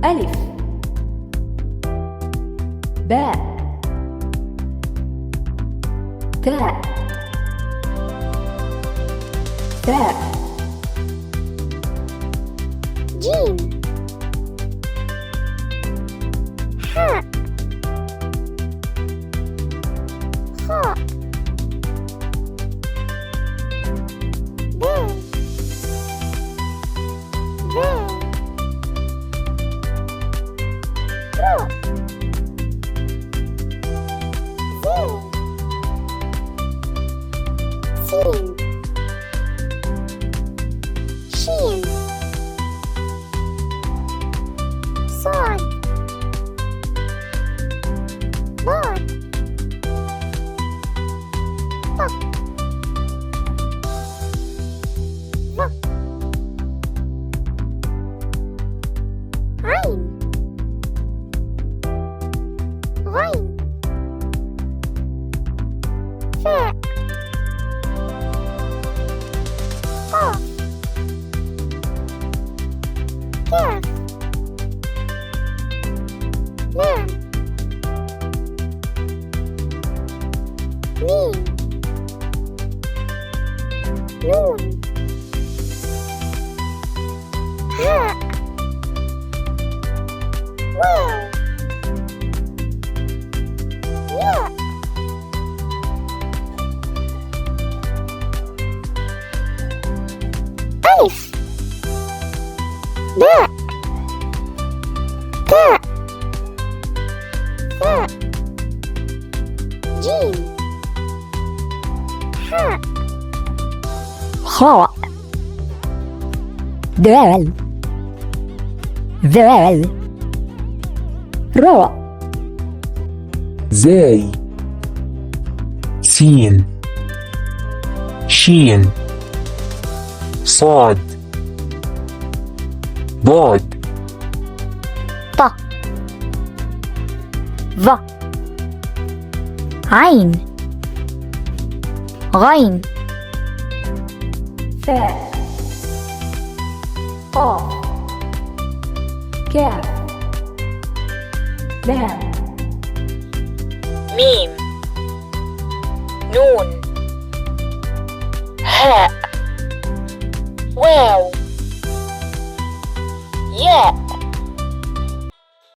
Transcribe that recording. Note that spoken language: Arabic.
ألف باء تاء ثاء جيم حاء خاء دال ذال راء زين سين شين صاد ضاد طا ظا عين غين فاء قاف كاف لام ميم نون هاء واو ياء ألف باء تاء ثاء جيم حاء خاء دال ذال راء زاي سين شين صاد ضاد طا ظا عين غين ثاء قاف كاف لام ميم نون هاء واو ياء